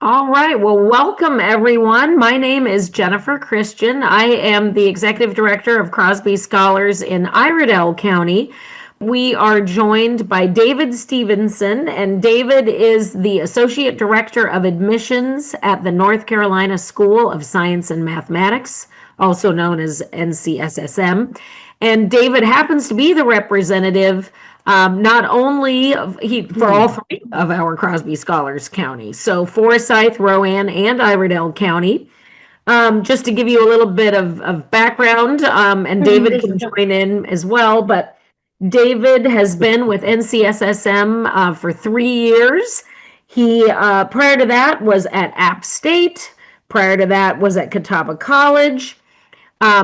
All right. Well, welcome everyone. My name is Jennifer Christian. I am the executive director of Crosby Scholars in Iredell County. We are joined by David Stevenson, and David is the associate director of admissions at the North Carolina School of Science and Mathematics, also known as NCSSM. And David happens to be the representative not only for all three of our Crosby Scholars counties, so Forsyth, Rowan, and Iredell County. Just to give you a little bit of background, and David can join in as well, but David has been with NCSSM for 3 years. He prior to that was at App State. Prior to that was at Catawba College.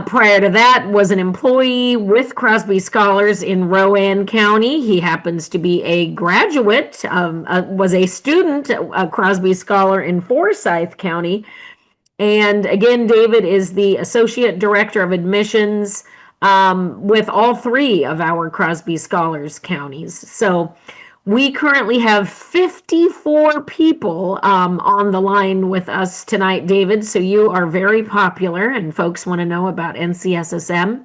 Prior to that, was an employee with Crosby Scholars in Rowan County. He happens to be a graduate, was a student, a Crosby Scholar in Forsyth County. And again, David is the Associate Director of Admissions with all three of our Crosby Scholars counties. So we currently have 54 people on the line with us tonight, David. So you are very popular and folks want to know about NCSSM.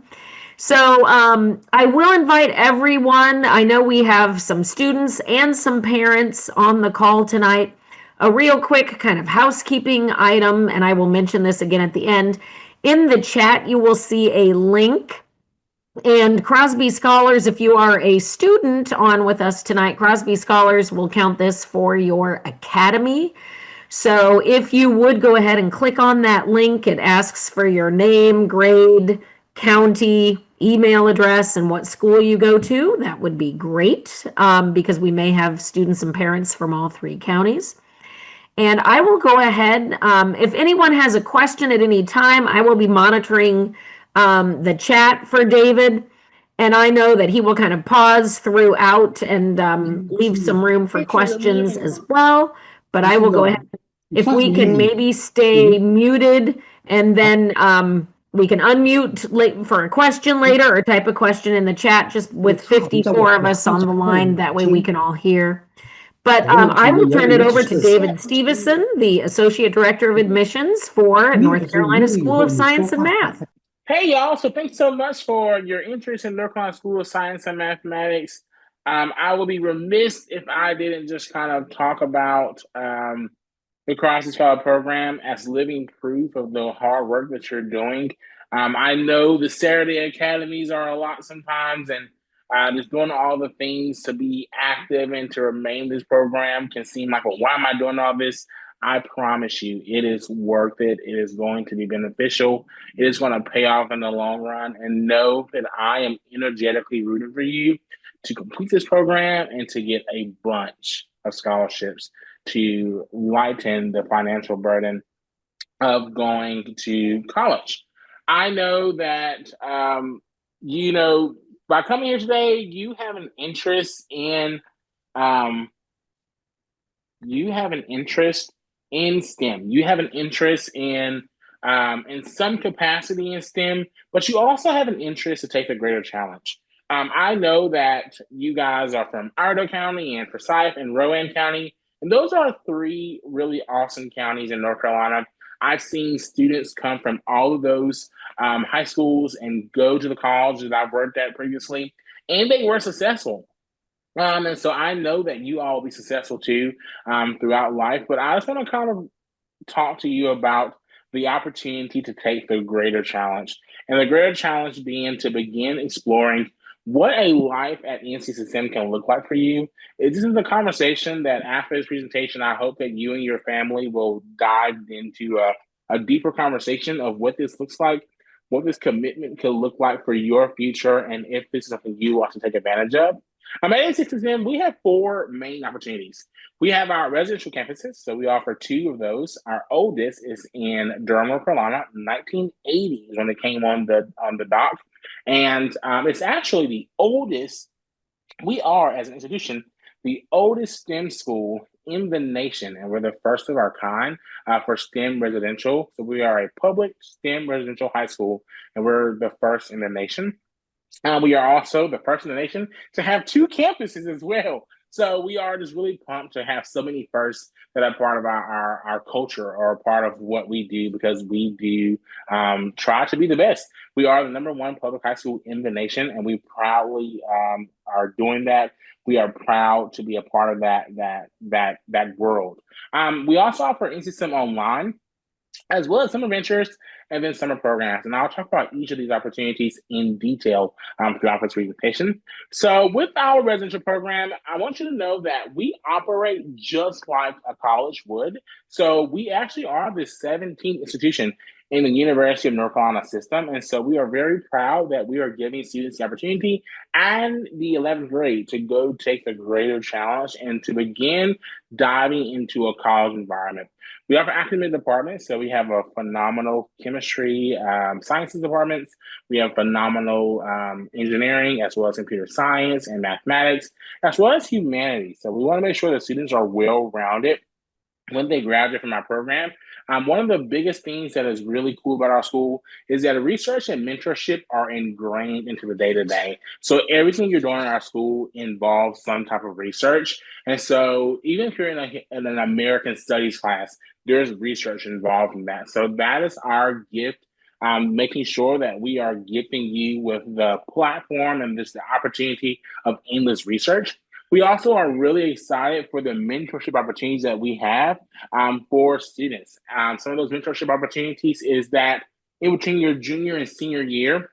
So I will invite everyone. I know we have some students and some parents on the call tonight. A real quick kind of housekeeping item, and I will mention this again at the end. In the chat, you will see a link, and Crosby Scholars, if you are a student on with us tonight, Crosby Scholars will count this for your academy. So if you would go ahead and click on that link, it asks for your name, grade, county, email address, and what school you go to. That would be great because we may have students and parents from all three counties. And I will go ahead. If anyone has a question at any time, I will be monitoring the chat for David. And I know that he will kind of pause throughout and leave some room for questions as well. But I will go ahead. If we can maybe stay muted and then we can unmute for a question later or type a question in the chat just with 54 of us on the line. That way we can all hear. But I will turn it over to David Stevenson, the Associate Director of Admissions for North Carolina School of Science and Math. Hey, y'all. So thanks so much for your interest in North Carolina School of Science and Mathematics. I will be remiss if I didn't just kind of talk about the Crosby Scholar program as living proof of the hard work that you're doing. I know the Saturday academies are a lot sometimes, and just doing all the things to be active and to remain this program can seem like, well, why am I doing all this? I promise you, it is worth it. It is going to be beneficial. It is going to pay off in the long run. And know that I am energetically rooting for you to complete this program and to get a bunch of scholarships to lighten the financial burden of going to college. I know that, by coming here today, you have an interest in STEM. You have an interest in some capacity in STEM, but you also have an interest to take a greater challenge. I know that you guys are from Iredell County and Forsyth and Rowan County, and those are three really awesome counties in North Carolina. I've seen students come from all of those high schools and go to the colleges that I've worked at previously, and they were successful. And so I know that you all will be successful too throughout life. But I just want to kind of talk to you about the opportunity to take the greater challenge. And the greater challenge being to begin exploring what a life at NCSSM can look like for you. This is a conversation that after this presentation, I hope that you and your family will dive into a deeper conversation of what this looks like, what this commitment could look like for your future, and if this is something you want to take advantage of. At NCSSM, we have four main opportunities. We have our residential campuses, so we offer two of those. Our oldest is in Durham, North Carolina, 1980 is when it came on the dock, and it's actually the oldest. We are, as an institution, the oldest STEM school in the nation, and we're the first of our kind for STEM residential. So we are a public STEM residential high school, and we're the first in the nation. We are also the first in the nation to have two campuses as well. So we are just really pumped to have so many firsts that are part of our culture or part of what we do, because we do try to be the best. We are the number one public high school in the nation, and we proudly are doing that. We are proud to be a part of that world. We also offer NCSIM online, as well as summer ventures and then summer programs. And I'll talk about each of these opportunities in detail throughout this presentation. So with our residential program, I want you to know that we operate just like a college would. So we actually are the 17th institution in the University of North Carolina system. And so we are very proud that we are giving students the opportunity and the 11th grade to go take the greater challenge and to begin diving into a college environment. We offer academic departments, so we have a phenomenal chemistry, sciences departments. We have phenomenal engineering, as well as computer science and mathematics, as well as humanities. So we want to make sure that students are well-rounded when they graduate from our program. One of the biggest things that is really cool about our school is that research and mentorship are ingrained into the day-to-day. So everything you're doing in our school involves some type of research. And so even if you're in an American studies class, there's research involved in that. So that is our gift, making sure that we are gifting you with the platform and just the opportunity of endless research. We also are really excited for the mentorship opportunities that we have for students. Some of those mentorship opportunities is that in between your junior and senior year,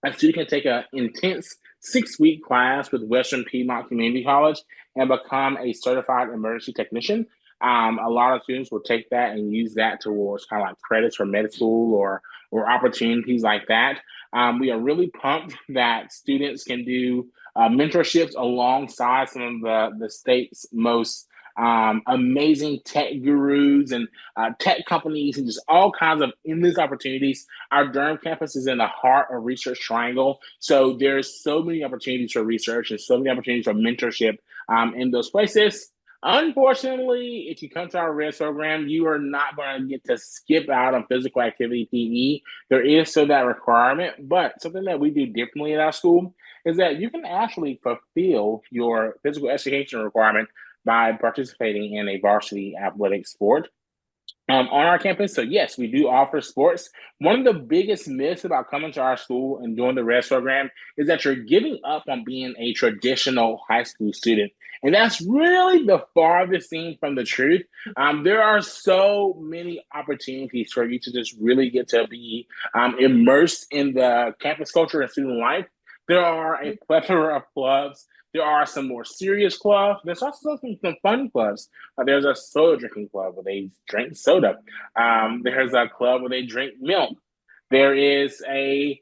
a student can take an intense 6-week class with Western Piedmont Community College and become a certified emergency technician. A lot of students will take that and use that towards kind of like credits for med school or opportunities like that. We are really pumped that students can do mentorships alongside some of the state's most amazing tech gurus and tech companies and just all kinds of endless opportunities. Our Durham campus is in the heart of Research Triangle. So there's so many opportunities for research and so many opportunities for mentorship in those places. Unfortunately, if you come to our RES program, you are not going to get to skip out on physical activity PE. There is still that requirement, but something that we do differently at our school is that you can actually fulfill your physical education requirement by participating in a varsity athletic sport on our campus. So yes, we do offer sports. One of the biggest myths about coming to our school and doing the RES program is that you're giving up on being a traditional high school student. And that's really the farthest thing from the truth. There are so many opportunities for you to just really get to be immersed in the campus culture and student life. There are a plethora of clubs. There are some more serious clubs. There's also some fun clubs. There's a soda drinking club where they drink soda. There's a club where they drink milk. There is a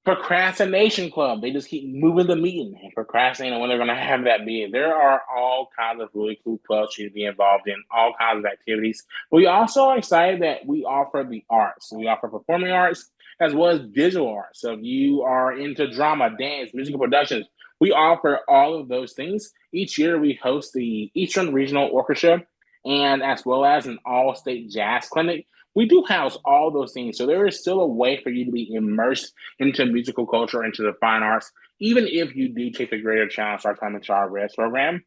procrastination club. They just keep moving the meeting and procrastinating when they're going to have that meeting. There are all kinds of really cool clubs for you to be involved in, all kinds of activities. But we also are excited that we offer the arts. We offer performing arts as well as visual arts. So if you are into drama, dance, musical productions, we offer all of those things. Each year we host the Eastern Regional Orchestra and as well as an all-state jazz clinic. We do house all those things. So there is still a way for you to be immersed into musical culture, into the fine arts, even if you do take the greater challenge, start coming to our RES program.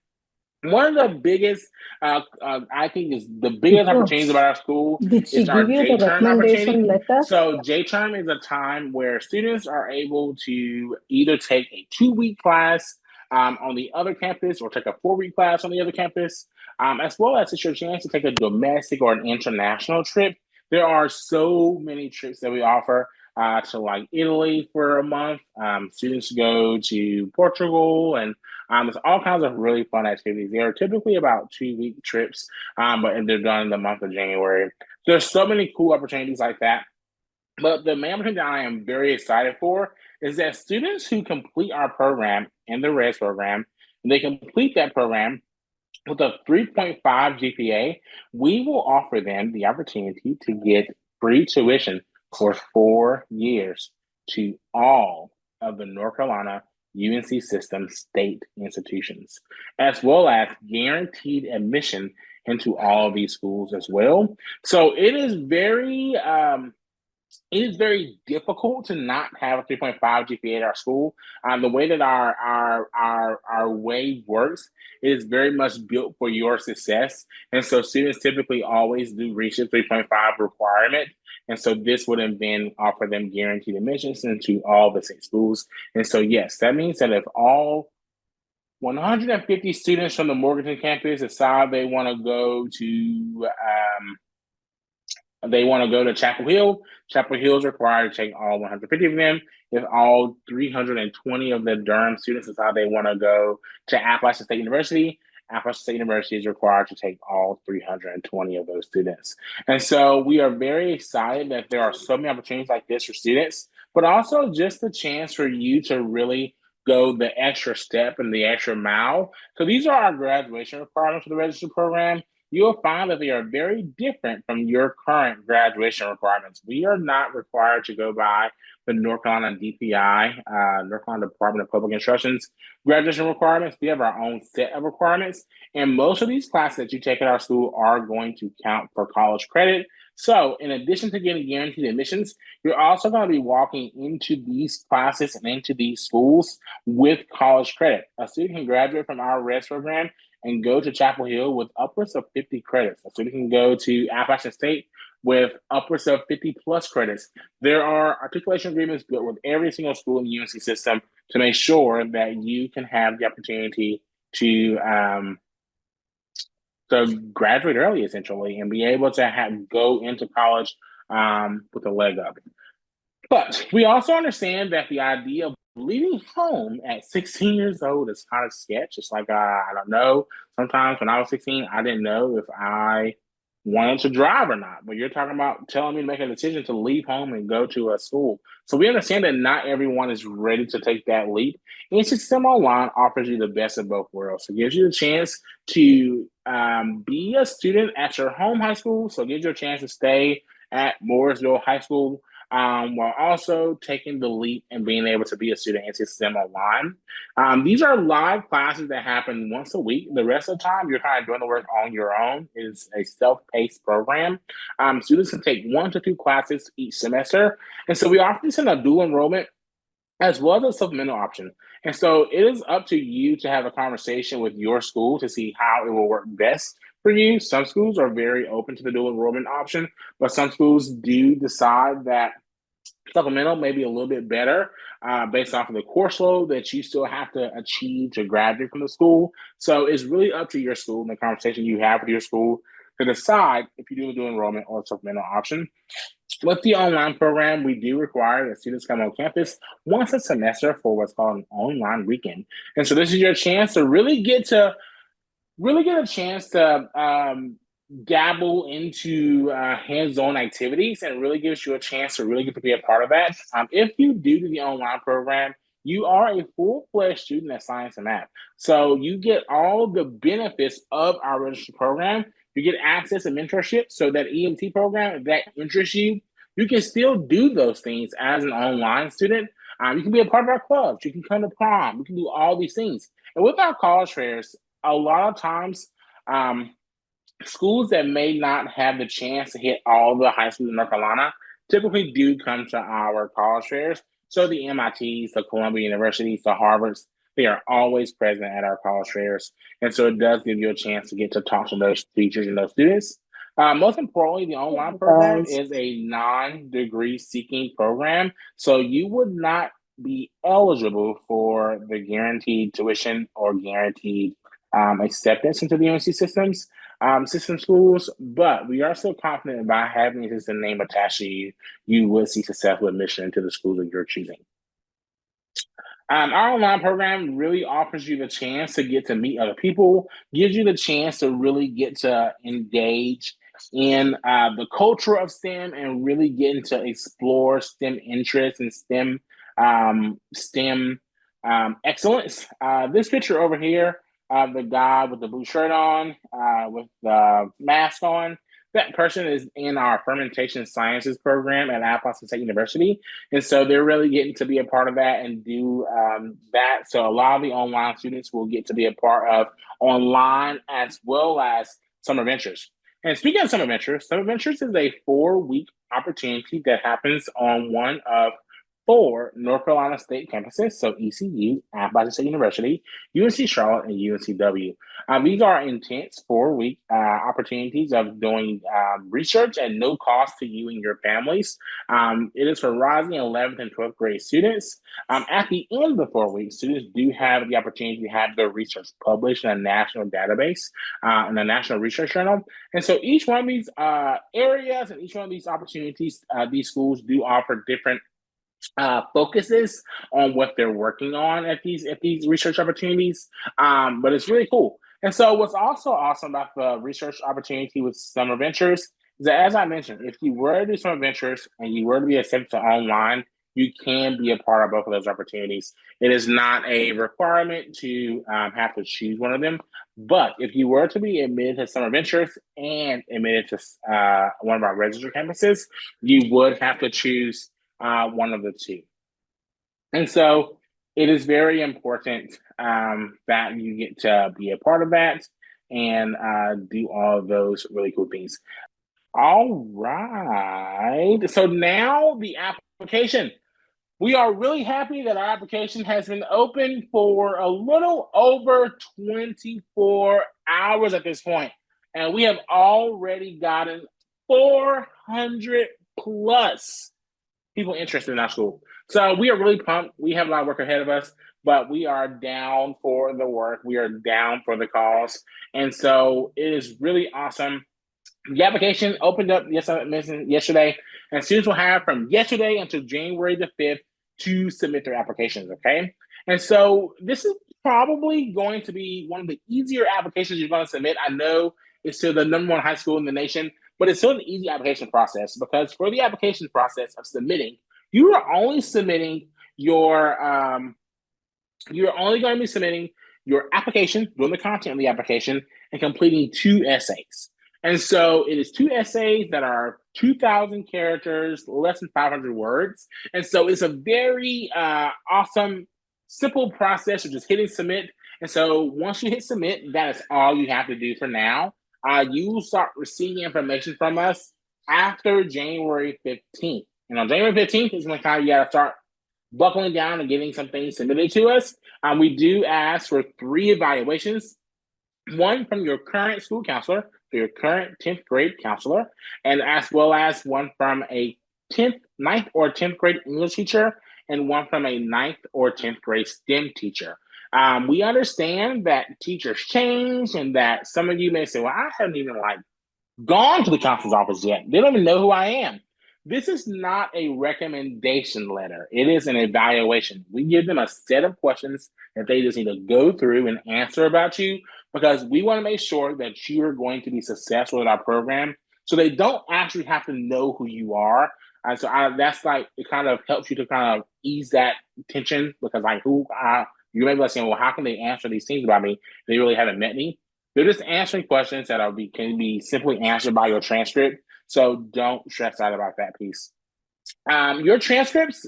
One of the biggest, I think, is the biggest opportunities about our school Did she is our give you the J-term recommendation opportunity. letter? So J-term is a time where students are able to either take a 2-week class on the other campus or take a 4-week class on the other campus, as well as it's your chance to take a domestic or an international trip. There are so many trips that we offer to like Italy for a month. Students go to Portugal and there's all kinds of really fun activities. They are typically about 2-week trips, but they're done in the month of January. There's so many cool opportunities like that. But the main opportunity that I am very excited for is that students who complete our program in the RES program, they complete that program with a 3.5 GPA, we will offer them the opportunity to get free tuition for 4 years to all of the North Carolina UNC system state institutions, as well as guaranteed admission into all of these schools as well. So it is very it is very difficult to not have a 3.5 GPA at our school. The way that our way works is very much built for your success. And so students typically always do reach the 3.5 requirement. And so this would then offer them guaranteed admissions into all the state schools. And so, yes, that means that if all 150 students from the Morganton campus decide they want to go to Chapel Hill. Chapel Hill is required to take all 150 of them. If all 320 of the Durham students decide they want to go to Appalachian State University, Appalachian State University is required to take all 320 of those students. And so we are very excited that there are so many opportunities like this for students, but also just the chance for you to really go the extra step and the extra mile. So these are our graduation requirements for the registered program. You'll find that they are very different from your current graduation requirements. We are not required to go by the North Carolina DPI, North Carolina Department of Public Instruction's graduation requirements. We have our own set of requirements, and most of these classes that you take at our school are going to count for college credit. So in addition to getting guaranteed admissions, you're also going to be walking into these classes and into these schools with college credit. A student can graduate from our RES program and go to Chapel Hill with upwards of 50 credits. So we can go to Appalachian State with upwards of 50 plus credits. There are articulation agreements built with every single school in the UNC system to make sure that you can have the opportunity to graduate early, essentially, and be able to go into college with a leg up. But we also understand that the idea of leaving home at 16 years old is kind of sketch. It's like, I don't know. Sometimes when I was 16, I didn't know if I wanted to drive or not. But you're talking about telling me to make a decision to leave home and go to a school. So we understand that not everyone is ready to take that leap. NC Online offers you the best of both worlds. So it gives you the chance to be a student at your home high school. So it gives you a chance to stay at Mooresville High School while also taking the leap and being able to be a student at STEM Online. These are live classes that happen once a week. The rest of the time, you're kind of doing the work on your own. It's a self-paced program. Students can take 1 to 2 classes each semester. And so we offer this in a dual enrollment as well as a supplemental option. And so it is up to you to have a conversation with your school to see how it will work best for you. Some schools are very open to the dual enrollment option, but some schools do decide that supplemental may be a little bit better based off of the course load that you still have to achieve to graduate from the school. So it's really up to your school and the conversation you have with your school to decide if you do a dual enrollment or a supplemental option. With the online program, we do require that students come on campus once a semester for what's called an online weekend. And so this is your chance to really get a chance to dabble into hands-on activities, and really gives you a chance to really get to be a part of that. If you do the online program, you are a full-fledged student at science and math. So you get all the benefits of our registered program. You get access and mentorship. So that EMT program, if that interests you, you can still do those things as an online student. You can be a part of our clubs. You can come to prom. You can do all these things. And with our college fairs, a lot of times, schools that may not have the chance to hit all the high schools in North Carolina typically do come to our college fairs. So the MITs, the Columbia Universities, the Harvards, they are always present at our college fairs. And so it does give you a chance to get to talk to those teachers and those students. Most importantly, the online program is a non-degree seeking program. So you would not be eligible for the guaranteed tuition or guaranteed acceptance into the UNC system schools, but we are still confident by having this name attached to you, you would see successful admission into the schools that you're choosing. Our online program really offers you the chance to get to meet other people, gives you the chance to really get to engage in the culture of STEM and really getting to explore STEM interests and STEM excellence. This picture over here, the guy with the blue shirt on, with the mask on, that person is in our fermentation sciences program at Appalachian State University. And so they're really getting to be a part of that and do that. So a lot of the online students will get to be a part of online as well as summer ventures. And speaking of Summer Ventures is a 4-week opportunity that happens on one of 4 North Carolina state campuses, so ECU, Appalachian State University, UNC Charlotte, and UNCW. These are intense 4-week opportunities of doing research at no cost to you and your families. It is for rising 11th and 12th grade students. At the end of the 4 weeks, students do have the opportunity to have their research published in a national database, in a national research journal. And so each one of these areas and each one of these opportunities, these schools do offer different focuses on what they're working on at these research opportunities. But it's really cool. And so what's also awesome about the research opportunity with Summer Ventures is that, as I mentioned, if you were to do Summer Ventures and you were to be accepted to online, you can be a part of both of those opportunities. It is not a requirement to have to choose one of them. But if you were to be admitted to Summer Ventures and admitted to one of our registered campuses, you would have to choose one of the two. And so it is very important that you get to be a part of that and do all of those really cool things. All right. So now the application. We are really happy that our application has been open for a little over 24 hours at this point. And we have already gotten 400 plus people interested in our school. So we are really pumped. We have a lot of work ahead of us, but we are down for the work. We are down for the cause. And so it is really awesome. The application opened up, yes, I mentioned yesterday, and students will have from yesterday until January the 5th to submit their applications, okay? And so this is probably going to be one of the easier applications you're going to submit. I know it's still the #1 high school in the nation, but it's still an easy application process because for the application process of submitting, you are only submitting your, you're only going to be submitting your application, doing the content of the application, and completing 2 essays. And so it is 2 essays that are 2,000 characters, less than 500 words. And so it's a very awesome, simple process of just hitting submit. And so once you hit submit, that is all you have to do for now. You will start receiving information from us after January 15th. And on January 15th is when kind of you got to start buckling down and getting some things submitted to us. We do ask for 3 evaluations, one from your current school counselor, for your current 10th grade counselor, and as well as one from a 9th or 10th grade English teacher, and one from a 9th or 10th grade STEM teacher. We understand that teachers change and that some of you may say, well, I haven't even gone to the counselor's office yet. They don't even know who I am. This is not a recommendation letter. It is an evaluation. We give them a set of questions that they just need to go through and answer about you because we want to make sure that you are going to be successful in our program. So they don't actually have to know who you are. And so that's it kind of helps you to kind of ease that tension because you may be saying, well, how can they answer these things about me? They really haven't met me. They're just answering questions that can be simply answered by your transcript. So don't stress out about that piece. Your transcripts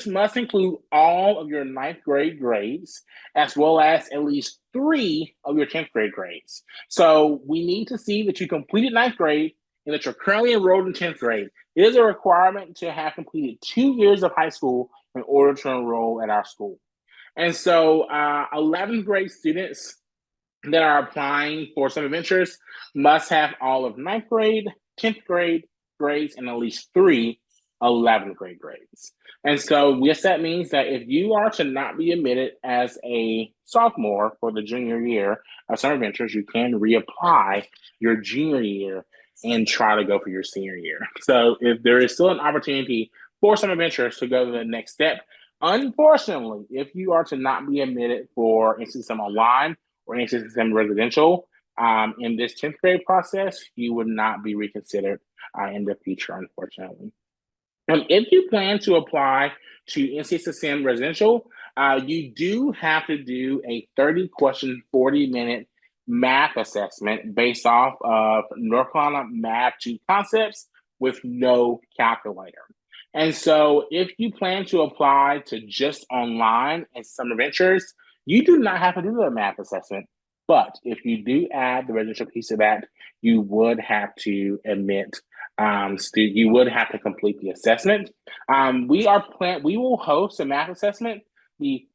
must include all of your 9th grade grades, as well as at least 3 of your 10th grade grades. So we need to see that you completed 9th grade and that you're currently enrolled in 10th grade. It is a requirement to have completed 2 years of high school in order to enroll at our school. And so 11th grade students that are applying for Summer Ventures must have all of 9th grade, 10th grade grades, and at least 3 11th grade grades. And so yes, that means that if you are to not be admitted as a sophomore for the junior year of Summer Ventures, you can reapply your junior year and try to go for your senior year. So if there is still an opportunity for Summer Ventures to go to the next step, unfortunately, if you are to not be admitted for NC Online or NC Residential in this 10th grade process, you would not be reconsidered in the future, unfortunately. If you plan to apply to NC Residential, you do have to do a 30-question, 40-minute math assessment based off of North Carolina Math 2 concepts with no calculator. And so if you plan to apply to just online and Summer Ventures, you do not have to do the math assessment. But if you do add the residential piece of that, you would have to admit, you would have to complete the assessment. We will host a math assessment the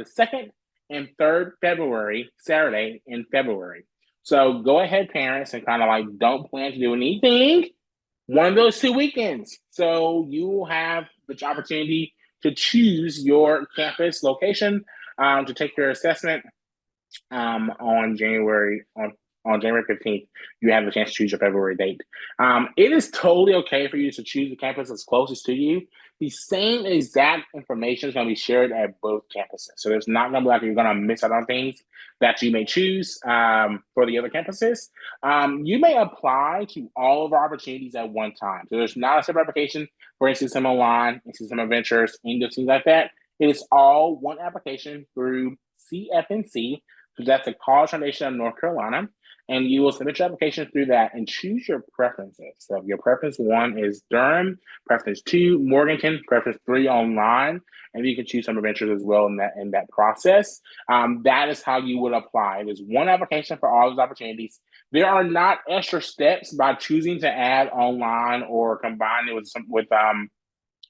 second and third February, Saturday in February. So go ahead, parents, and kind of like don't plan to do anything one of those 2 weekends. So you will have the opportunity to choose your campus location to take your assessment on January 15th. You have the chance to choose your February date. It is totally okay for you to choose the campus that's closest to you. The same exact information is going to be shared at both campuses. So there's not going to be like you're going to miss out on things that you may choose for the other campuses. You may apply to all of our opportunities at one time. So there's not a separate application for NC Online, NC Adventures, and things like that. It is all one application through CFNC. So that's the College Foundation of North Carolina. And you will submit your application through that and choose your preferences. So your preference 1 is Durham, preference 2, Morganton, preference 3, online. And you can choose some adventures as well in that process. That is how you would apply. There's one application for all those opportunities. There are not extra steps by choosing to add online or combine it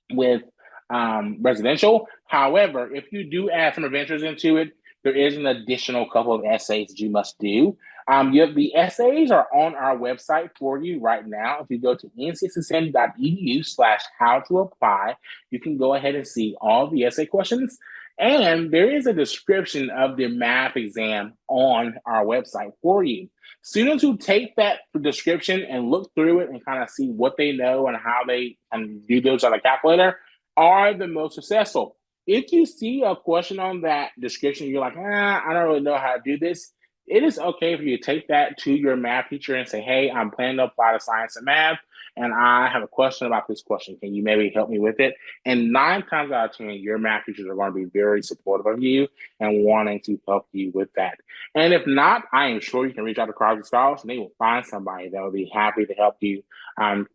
with residential. However, if you do add some adventures into it, there is an additional couple of essays that you must do. The essays are on our website for you right now. If you go to ncsm.edu/how to apply, you can go ahead and see all the essay questions. And there is a description of the math exam on our website for you. Students who take that description and look through it and kind of see what they know and how they can do those on a calculator are the most successful. If you see a question on that description, you're like, I don't really know how to do this. It is okay for you to take that to your math teacher and say, hey, I'm planning to apply to science and math, and I have a question about this question. Can you maybe help me with it? And 9 times out of 10, your math teachers are going to be very supportive of you and wanting to help you with that. And if not, I am sure you can reach out to Crosby Scholars and they will find somebody that will be happy to help you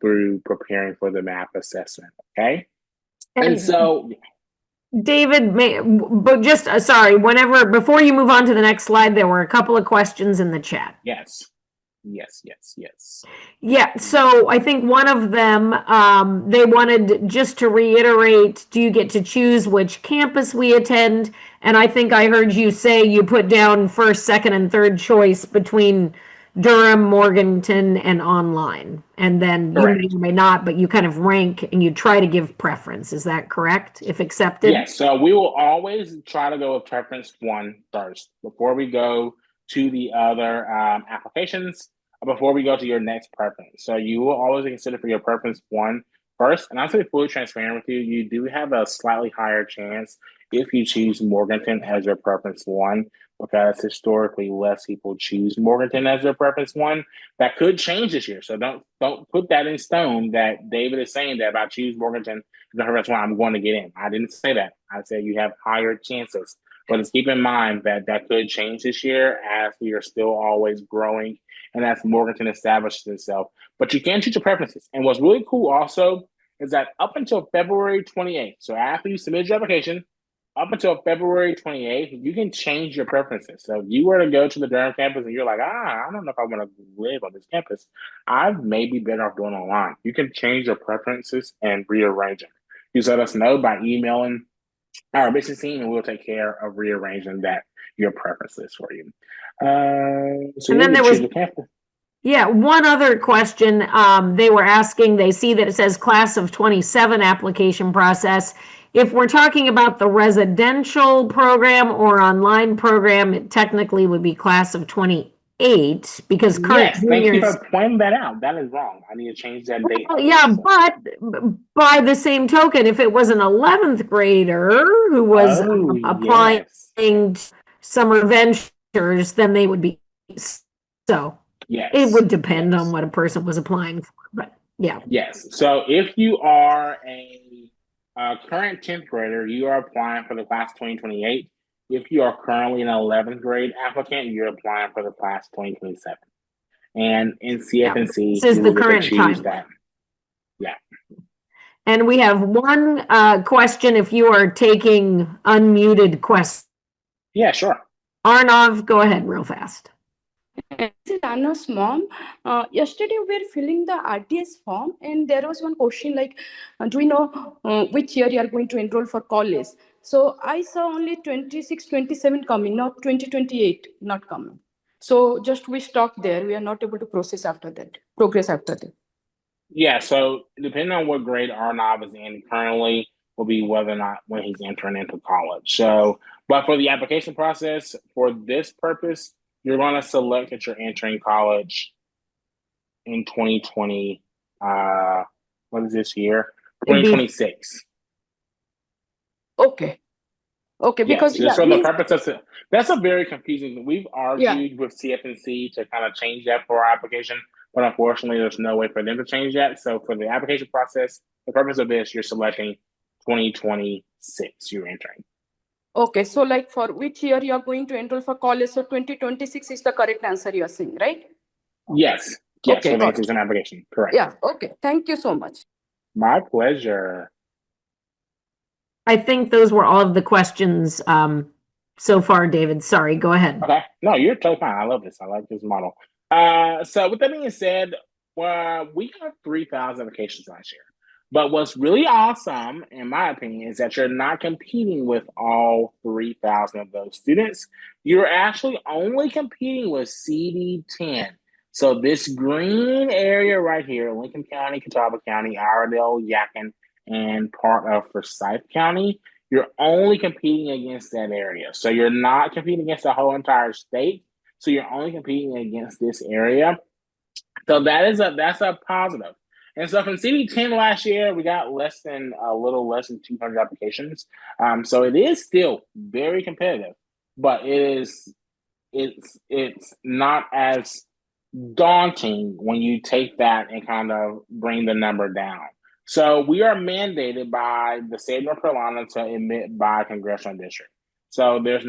through preparing for the math assessment. Okay. And so, David, but just sorry, before you move on to the next slide, there were a couple of questions in the chat. Yes. Yeah, so I think one of them, they wanted just to reiterate, do you get to choose which campus we attend? And I think I heard you say you put down first, second, and third choice between Durham, Morganton, and online. And then correct. You may not, but you kind of rank and you try to give preference. Is that correct, if accepted? Yes, so we will always try to go with preference 1 first before we go to the other applications, before we go to your next preference. So you will always consider for your preference 1 first. And I'll be fully transparent with you. You do have a slightly higher chance if you choose Morganton as your preference 1, because historically less people choose Morganton as their preference 1. That could change this year. So don't put that in stone that David is saying that if I choose Morganton as the preference 1, I'm going to get in. I didn't say that. I said you have higher chances. But just keep in mind that could change this year as we are still always growing and as Morganton establishes itself. But you can choose your preferences. And what's really cool also is that up until February 28th, so after you submit your application, up until February 28th, you can change your preferences. So if you were to go to the Durham campus and you're like, I don't know if I want to live on this campus, I may be better off doing online. You can change your preferences and rearrange them. You let us know by emailing our admissions team, and we'll take care of rearranging your preferences for you. So and then there was the campus. Yeah, one other question. They were asking, they see that it says class of 27 application process. If we're talking about the residential program or online program, it technically would be class of 28 because current Yes, thank you juniors. for pointing that out. That is wrong. I need to change that date. Well, yeah, but by the same token, if it was an 11th grader who was applying to summer ventures, then they would be. So yes, it would depend on what a person was applying for, but yeah. Yes. So if you are a current 10th grader, you are applying for the class 2028. If you are currently an 11th grade applicant, you're applying for the class 2027. And in CFNC, this is the current time. That. Yeah. And we have one question if you are taking unmuted questions. Yeah, sure. Arnav, go ahead real fast. This is Anna's mom. Yesterday we were filling the RDS form, and there was one question like, do we know which year you are going to enroll for college? So I saw only 26, 27 coming, not 2028 not coming. So just we stopped there. We are not able to progress after that. Yeah, so depending on what grade Arnav is in currently will be whether or not when he's entering into college. So, but for the application process, for this purpose, you're going to select that you're entering college in 2020. What is this year? 2026. Okay. Okay, Yes, because just yeah, for the purpose of it. That's a very confusing. We've argued with CFNC to kind of change that for our application, but unfortunately, there's no way for them to change that. So for the application process, the purpose of this, you're selecting 2026. You're entering. Okay, so like for which year you are going to enroll for college? So 2026 is the correct answer you are saying, right? Yes, yes, Okay, for the got it. exam application. Correct. Yeah. Okay. Thank you so much. My pleasure. I think those were all of the questions so far, David. Sorry, go ahead. Okay. No, you're totally fine. I love this. I like this model. So with that being said, we got 3,000 applications last year. But what's really awesome, in my opinion, is that you're not competing with all 3,000 of those students. You're actually only competing with CD10. So this green area right here, Lincoln County, Catawba County, Iredell, Yadkin, and part of Forsyth County, you're only competing against that area. So you're not competing against the whole entire state. So you're only competing against this area. So that's a positive. And so from CD10 last year, we got a little less than 200 applications. So it is still very competitive, but it's not as daunting when you take that and kind of bring the number down. So we are mandated by the state of North Carolina to admit by congressional district. So there's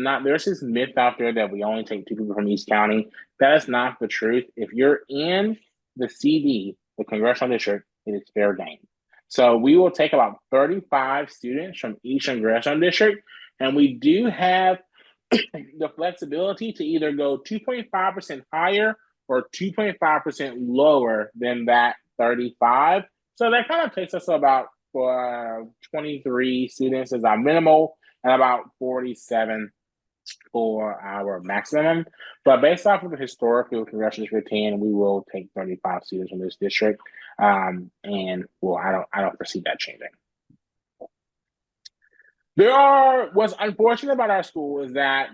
this myth out there that we only take 2 people from each county. That is not the truth. If you're in the CD, the congressional district, it is fair game. So we will take about 35 students from each congressional district, and we do have the flexibility to either go 2.5% higher or 2.5% lower than that 35. So that kind of takes us about 23 students as our minimal and about 47 for our maximum. But based off of the historical congressional district 10, we will take 35 students from this district. And well, I don't foresee that changing. What's unfortunate about our school is that,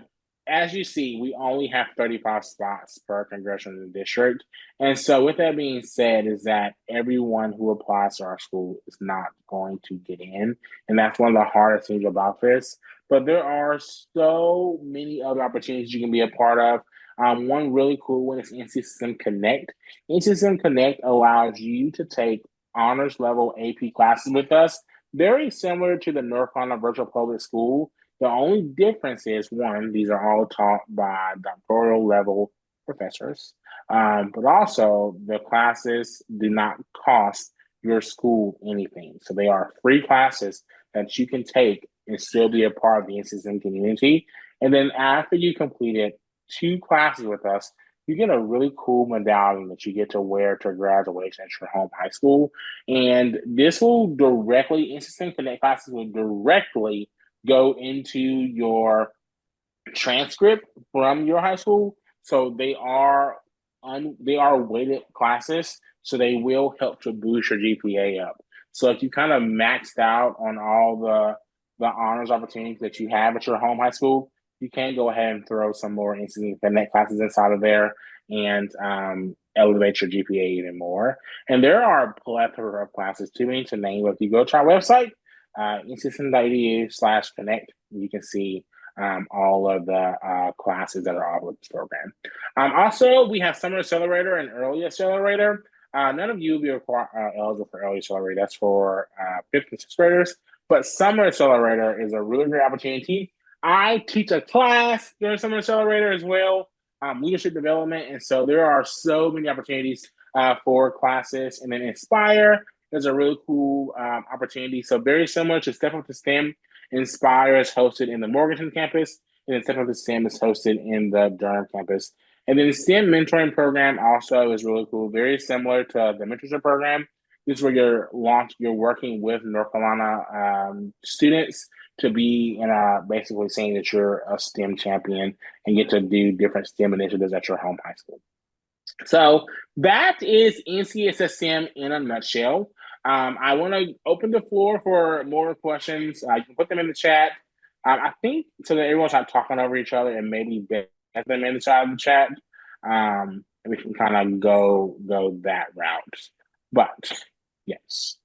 as you see, we only have 35 spots per congressional district. And so with that being said, is that everyone who applies to our school is not going to get in. And that's one of the hardest things about this. But there are so many other opportunities you can be a part of. One really cool one is NC Connect. NC Connect allows you to take honors level AP classes with us, very similar to the North Carolina Virtual Public School. The only difference is, one, these are all taught by doctoral level professors, but also the classes do not cost your school anything. So they are free classes that you can take and still be a part of the NCSM community. And then after you completed 2 classes with us, you get a really cool medallion that you get to wear to graduation at your home high school. And this will directly, NCSM Connect classes will directly go into your transcript from your high school. So they are weighted classes, so they will help to boost your GPA up. So if you kind of maxed out on all the honors opportunities that you have at your home high school, you can go ahead and throw some more NC Connect classes inside of there and elevate your GPA even more. And there are a plethora of classes, too many to name. If you go to our website, ncsim.edu/connect, you can see all of the classes that are offered with this program. Also, we have Summer Accelerator and Early Accelerator. None of you will be eligible for Early Accelerator. That's for 5th and 6th graders. But Summer Accelerator is a really great opportunity. I teach a class during Summer Accelerator as well, leadership development. And so there are so many opportunities for classes. And then Inspire, there's a really cool opportunity. So very similar to Step Up to STEM, Inspire is hosted in the Morganton campus. and then Central to STEM is hosted in the Durham campus. And then the STEM mentoring program also is really cool, very similar to the mentorship program. This is where you're working with North Carolina students to be in basically saying that you're a STEM champion and get to do different STEM initiatives at your home high school. So that is NCSS STEM in a nutshell. I want to open the floor for more questions. You can put them in the chat. I think so that everyone's not talking over each other and maybe get them inside the chat. And we can kind of go that route. But yes,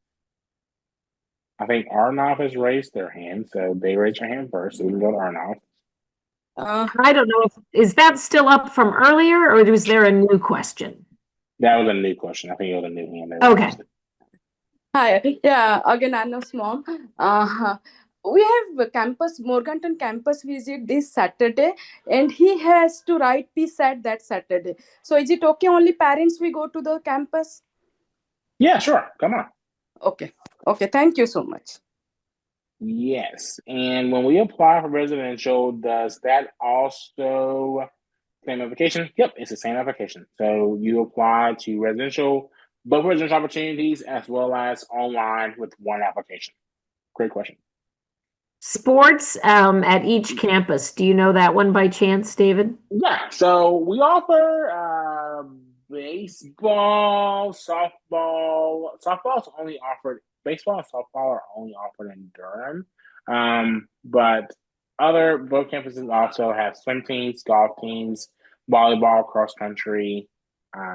I think Arnav has raised their hand, so they raised their hand first, so we can go to Arnav. I don't know is that still up from earlier, or was there a new question? That was a new question. I think it was a new hand. Okay. Hi, yeah, again, Anna's mom. We have Morganton campus visit this Saturday, and he has to write PSAT that Saturday. So is it okay only parents we go to the campus? Yeah, sure. Come on. Okay. Okay, thank you so much. Yes. And when we apply for residential, does that also same application? Yep, it's the same application. So you apply to both residential opportunities as well as online with one application. Great question. Sports at each campus. Do you know that one by chance, David? Yeah, so we offer baseball, softball. Baseball and softball are only offered in Durham. But both campuses also have swim teams, golf teams, volleyball, cross country,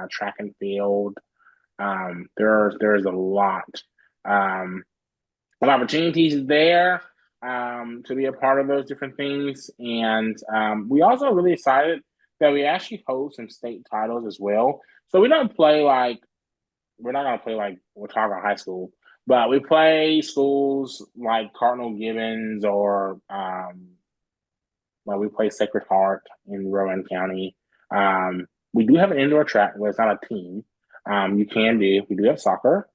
track and field. There's a lot of opportunities there to be a part of those different things. And we also are really excited that we actually hold some state titles as well. So we're not going to play like Watauga High School, but we play schools like Cardinal Gibbons or we play Sacred Heart in Rowan County. We do have an indoor track, but it's not a team. We do have soccer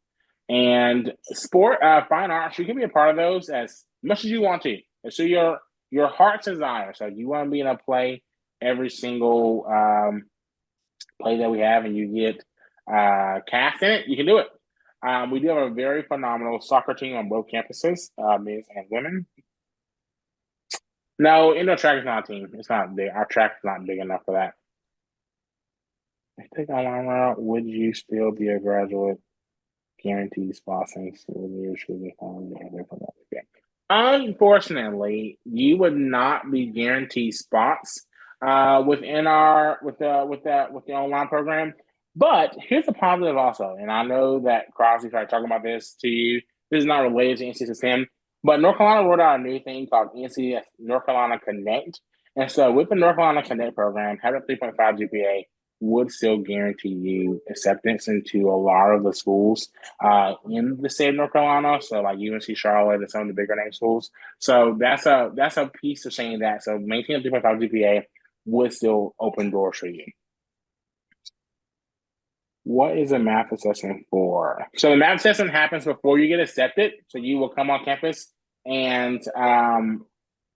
and sport, fine arts. You can be a part of those as much as you want to. So your heart's desire. So you want to be in a play every single play that we have, and you get cast in it, you can do it. We do have a very phenomenal soccer team on both campuses, men and women. No, indoor track is not a team. It's not big. Our track is not big enough for that. I think online route, would you still be a graduate? Guaranteed spots and unfortunately, you would not be guaranteed spots within the online program. But here's the positive also, and I know that Crosby tried talking about this to you. This is not related to NCSSM, but North Carolina wrote out a new thing called NCS North Carolina Connect. And so with the North Carolina Connect program, having a 3.5 GPA would still guarantee you acceptance into a lot of the schools in the state of North Carolina. So like UNC Charlotte and some of the bigger name schools. So that's a piece of saying that. So maintaining a 3.5 GPA would still open doors for you. What is a math assessment for? So the math assessment happens before you get accepted. So you will come on campus and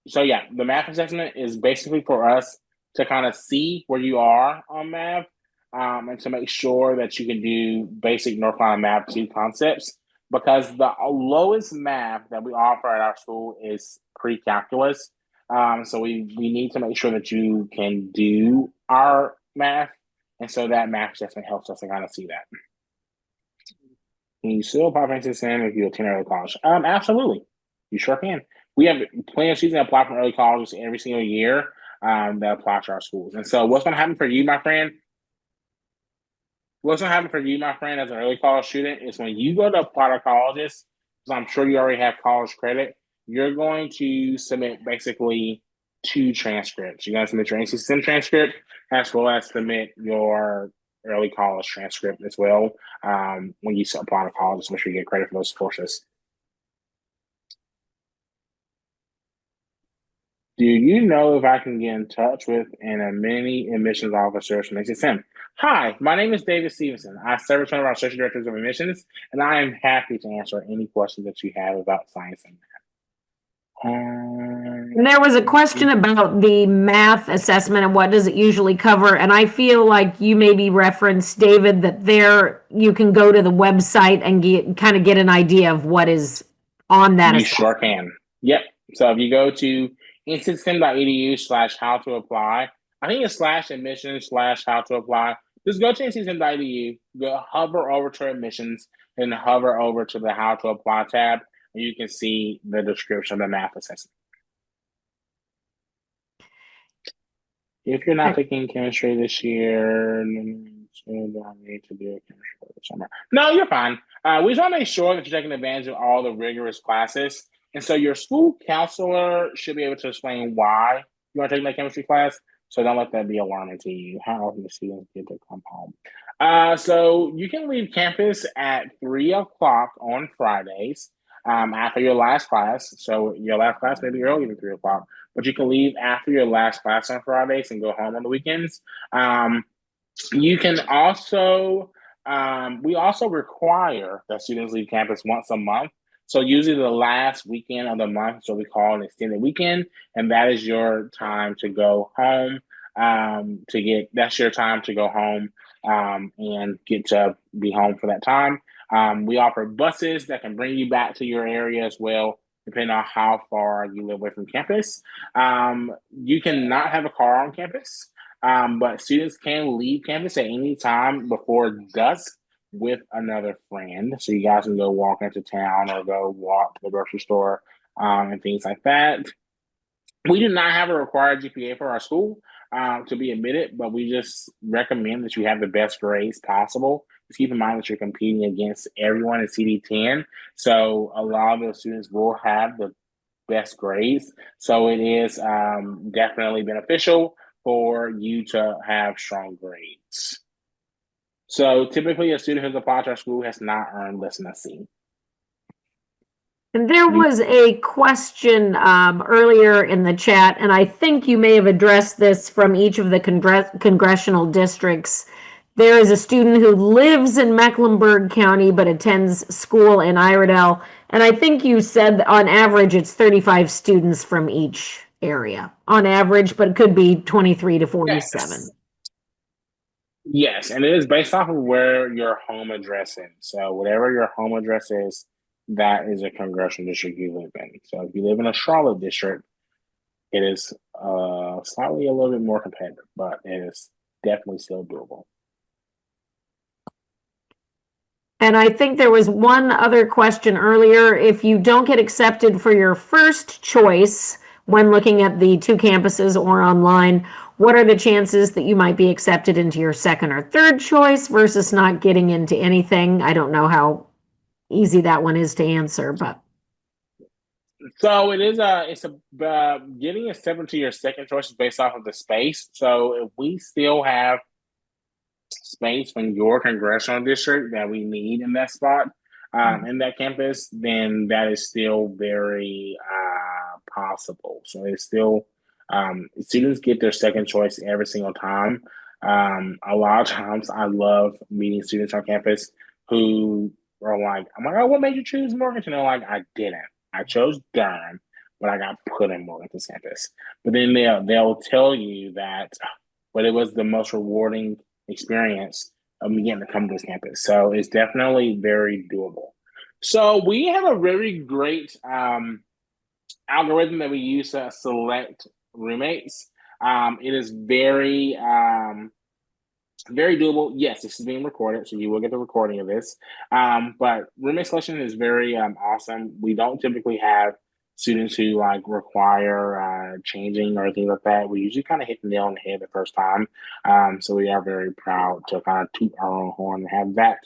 so yeah, the math assessment is basically for us to kind of see where you are on math and to make sure that you can do basic North Carolina Math 2 concepts, because the lowest math that we offer at our school is pre-calculus. So we need to make sure that you can do our math, and so that math assessment helps us to kind of see that. Can you still apply for NCSM if you attend early college? Absolutely, you sure can. We have plenty of students that apply from early colleges every single year that apply to our schools. And so what's going to happen for you, my friend? What's going to happen for you, my friend, as an early college student is when you go to apply to colleges, because I'm sure you already have college credit, you're going to submit basically 2 transcripts. You're going to submit your NCSM transcript as well as submit your early college transcript as well when you apply to college, make sure you get credit for those courses. Do you know if I can get in touch with an admissions officer from NCSM? Hi, my name is David Stevenson. I serve as one of our associate directors of admissions, and I am happy to answer any questions that you have about science and math. And there was a question about the math assessment and what does it usually cover. And I feel like you maybe referenced, David, that there you can go to the website and get an idea of what is on that You assessment. sure can. Yep. So if you go to ncsim.edu/how to apply, I think it's /admissions/how to apply. Just go to ncsim.edu, go hover over to admissions, and hover over to the how to apply tab, and you can see the description of the math assessment. If you're not taking chemistry this year, I need to do chemistry this summer. No, you're fine. We just want to make sure that you're taking advantage of all the rigorous classes. And so your school counselor should be able to explain why you are taking that chemistry class. So don't let that be alarming to you. How often do students get to come home? So you can leave campus at 3 o'clock on Fridays after your last class. So your last class may be earlier than 3 o'clock, but you can leave after your last class on Fridays and go home on the weekends. You can also, we also require that students leave campus once a month. So usually the last weekend of the month, so we call an extended weekend, and that is your time to go home. That's your time to go home and get to be home for that time. We offer buses that can bring you back to your area as well, depending on how far you live away from campus. You cannot have a car on campus. But students can leave campus at any time before dusk with another friend. So you guys can go walk into town or go walk to the grocery store and things like that. We do not have a required GPA for our school to be admitted, but we just recommend that you have the best grades possible. Just keep in mind that you're competing against everyone in CD10. So a lot of those students will have the best grades. So it is definitely beneficial for you to have strong grades. So typically a student who's applied to our school has not earned less than a C. And there was a question earlier in the chat, and I think you may have addressed this from each of the congressional districts. There is a student who lives in Mecklenburg County but attends school in Iredell. And I think you said on average it's 35 students from each area on average, but it could be 23 to 47. Yes, and it is based off of where your home address is. So whatever your home address is, that is a congressional district you live in. So if you live in a Charlotte district, it is slightly a little bit more competitive, but it is definitely still doable. And I think there was one other question earlier. If you don't get accepted for your first choice when looking at the two campuses or online, what are the chances that you might be accepted into your second or third choice versus not getting into anything? I don't know how easy that one is to answer, but. So it is getting accepted to your second choice is based off of the space. So if we still have space from your congressional district that we need in that spot in that campus, then that is still very possible. So it's still students get their second choice every single time. A lot of times I love meeting students on campus who are like, I'm like, oh, what made you choose Morganton? They're like, I didn't. I chose Durham, but I got put in Morganton campus. But then they'll tell you that, but it was the most rewarding experience of me getting to come to this campus. So it's definitely very doable. So we have a really great algorithm that we use to select roommates. It is very doable. Yes, this is being recorded, so you will get the recording of this. But roommate selection is very awesome. We don't typically have students who like require changing or things like that. We usually kind of hit the nail on the head the first time. So we are very proud to kind of toot our own horn and have that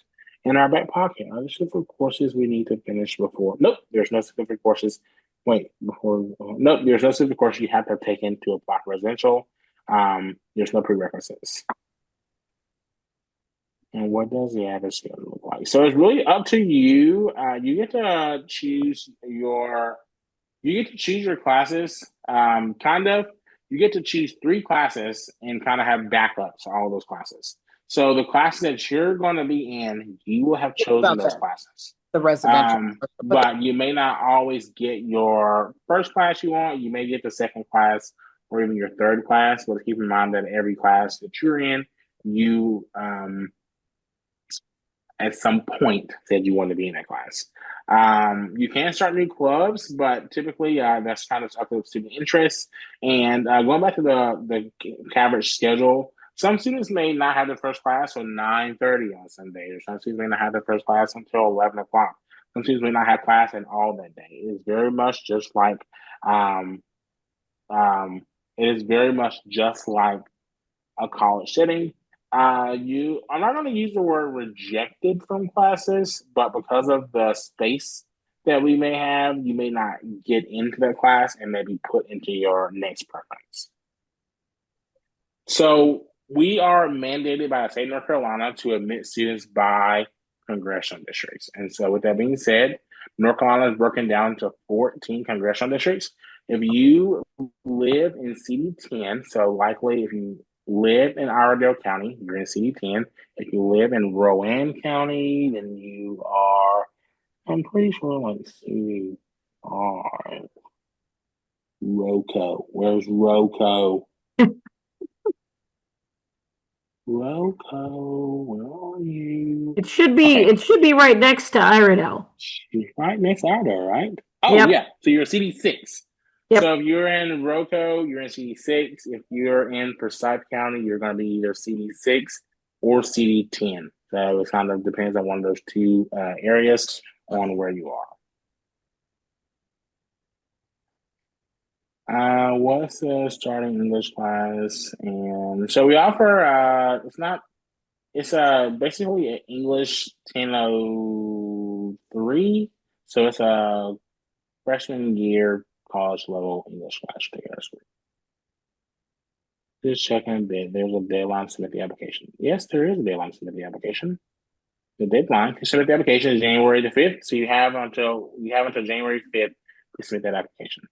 in our back pocket. Are there specific courses we need to finish before? Nope, there's no specific courses. Nope, there's no specific course you have to have taken to apply for residential. There's no prerequisites. And what does the average schedule look like? So it's really up to you. You get to choose your classes. You get to choose 3 classes and kind of have backups for all those classes. So the classes that you're going to be in, you will have chosen those classes. The residential. But you may not always get your first class you want. You may get the second class or even your third class. But keep in mind that every class that you're in, you at some point said you want to be in that class. You can start new clubs, but typically that's kind of up to student interest. And going back to the average schedule, some students may not have their first class until 9:30 on Sunday, or some students may not have their first class until 11 o'clock. Some students may not have class at all that day. It is very much just like it is very much just like a college setting. I'm not going to use the word rejected from classes, but because of the space that we may have, you may not get into that class and maybe put into your next preference. So we are mandated by the state of North Carolina to admit students by congressional districts. And so with that being said, North Carolina is broken down to 14 congressional districts. If you live in CD10, so likely if you live in Iredell County, you're in CD10. If you live in Rowan County, then you are, I'm pretty sure, let's see, Roco. Where's Roco? Roco, where are you? It should be right next to Iredell. Right next to Iredell, right? Oh, Yep. yeah. So you're CD6. Yep. So if you're in Roco, you're in CD6. If you're in Forsyth County, you're going to be either CD6 or CD10. So it kind of depends on one of those two areas on where you are. What's the starting English class? And so we offer, it's basically an English 1003. So it's a freshman year college level English class together. Just checking that there's a deadline to submit the application. Yes, there is a deadline to submit the application. The deadline to submit the application is January the 5th. So you have until January 5th to submit that application.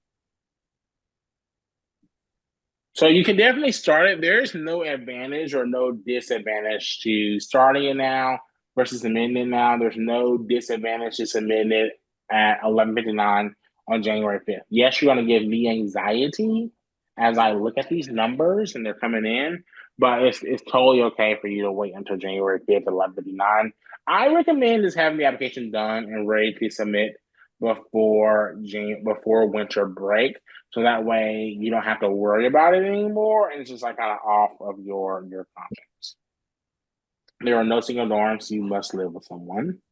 So you can definitely start it. There's no advantage or no disadvantage to starting it now versus submitting it now. There's no disadvantage to submitting it at 11:59 on January 5th. Yes, you're going to give me anxiety as I look at these numbers and they're coming in, but it's totally okay for you to wait until January 5th at 11:59. I recommend just having the application done and ready to submit before winter break. So that way you don't have to worry about it anymore, and it's just like kind of off of your conscience. There are no single dorms. You must live with someone.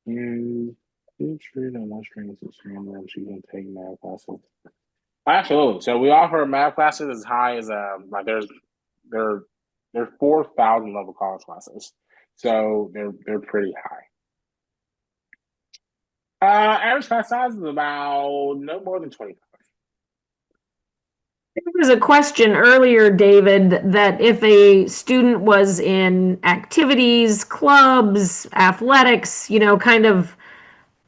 And feel free to watch trains and streamers. You can take math classes. Absolutely. So we offer math classes as high as like there's 4,000 level college classes. So they're pretty high. Average class size is about no more than 25. There was a question earlier, David, that if a student was in activities, clubs, athletics, kind of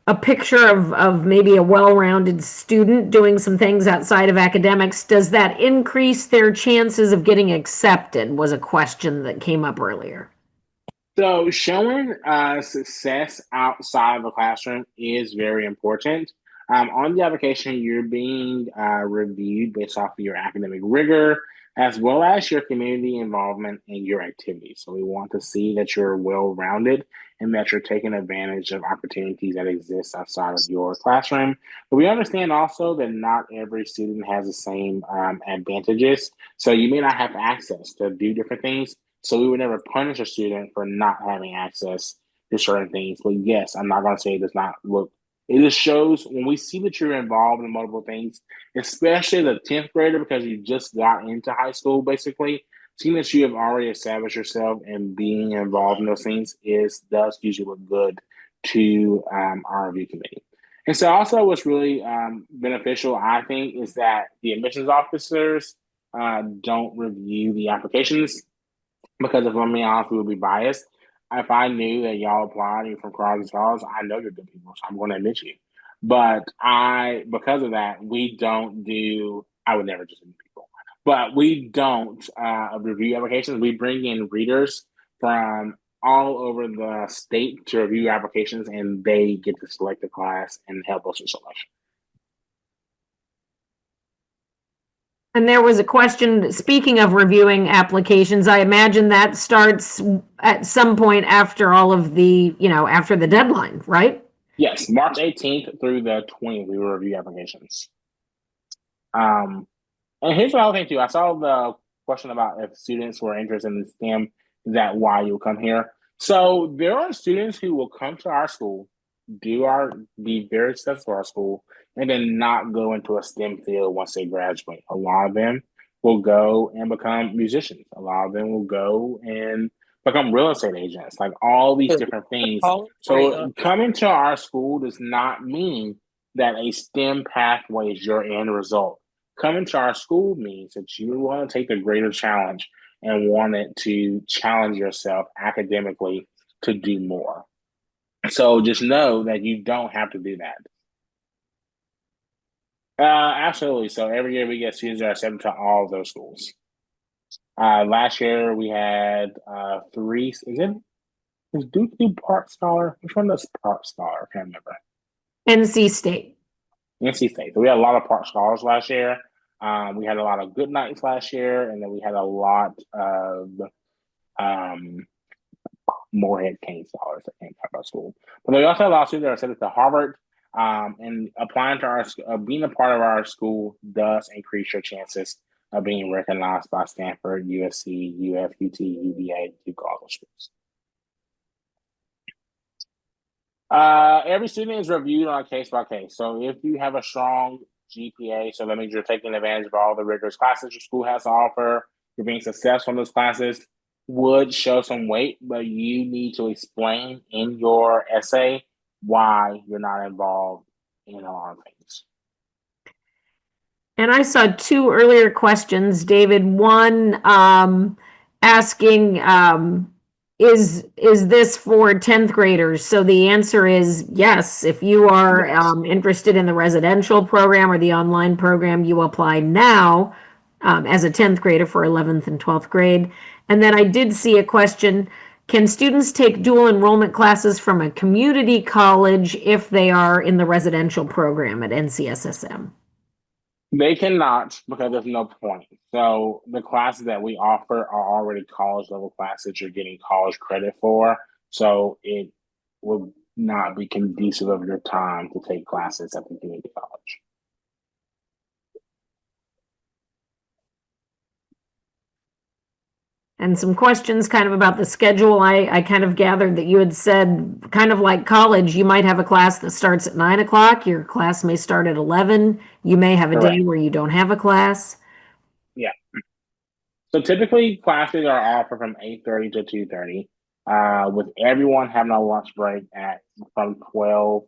a picture of maybe a well-rounded student doing some things outside of academics, does that increase their chances of getting accepted? Was a question that came up earlier. So showing success outside of the classroom is very important. On the application, you're being reviewed based off of your academic rigor, as well as your community involvement in your activities. So we want to see that you're well-rounded and that you're taking advantage of opportunities that exist outside of your classroom. But we understand also that not every student has the same advantages. So you may not have access to do different things. So we would never punish a student for not having access to certain things. But yes, I'm not going to say it does not look. It just shows when we see that you're involved in multiple things, especially the 10th grader, because you just got into high school, basically, seeing that you have already established yourself and being involved in those things does usually look good to our review committee. And so also what's really beneficial, I think, is that the admissions officers don't review the applications, because if I'm being honest, we would be biased. If I knew that y'all applied and you're from Crosby Scholars, I know you're good people, so I'm going to admit you. But because of that, we don't do, I would never just admit people, but we don't review applications. We bring in readers from all over the state to review applications, and they get to select the class and help us with selection. And there was a question, speaking of reviewing applications, I imagine that starts at some point after all of the, after the deadline, right? Yes, March 18th through the 20th, we will review applications. And here's what I think too. I saw the question about if students were interested in STEM, is that why you'll come here? So there are students who will come to our school, be very successful at our school, and then not go into a STEM field once they graduate. A lot of them will go and become musicians. A lot of them will go and become real estate agents, like all these different things. So coming to our school does not mean that a STEM pathway is your end result. Coming to our school means that you want to take the greater challenge and wanted to challenge yourself academically to do more. So just know that you don't have to do that. Absolutely. So every year we get students that are accepted to all of those schools. Last year we had 3. Is Duke do Park Scholar? Which one does Park Scholar? I can't remember. NC State. NC State. So we had a lot of Park Scholars last year. We had a lot of good nights last year, and then we had a lot of Morehead Kane Scholars that came out of our school. But we also had a lot of students that are accepted to Harvard. And applying to our being a part of our school does increase your chances of being recognized by Stanford, USC, UF, UT, UVA, Duke, all those schools. Every student is reviewed on a case by case. So if you have a strong GPA, so that means you're taking advantage of all the rigorous classes your school has to offer, you're being successful in those classes, would show some weight, but you need to explain in your essay why you're not involved in a lot of things. And I saw 2 earlier questions, David. One asking, is this for 10th graders? So the answer is yes. If you are interested in the residential program or the online program, you apply now as a 10th grader for 11th and 12th grade. And then I did see a question, can students take dual enrollment classes from a community college if they are in the residential program at NCSSM? They cannot, because there's no point. So the classes that we offer are already college level classes you're getting college credit for. So it will not be conducive of your time to take classes at the community college. And some questions kind of about the schedule. I kind of gathered that you had said, kind of like college, you might have a class that starts at 9 o'clock. Your class may start at 11. You may have a day where you don't have a class. Yeah. So typically classes are offered from 8:30 to 2:30, with everyone having a lunch break from 12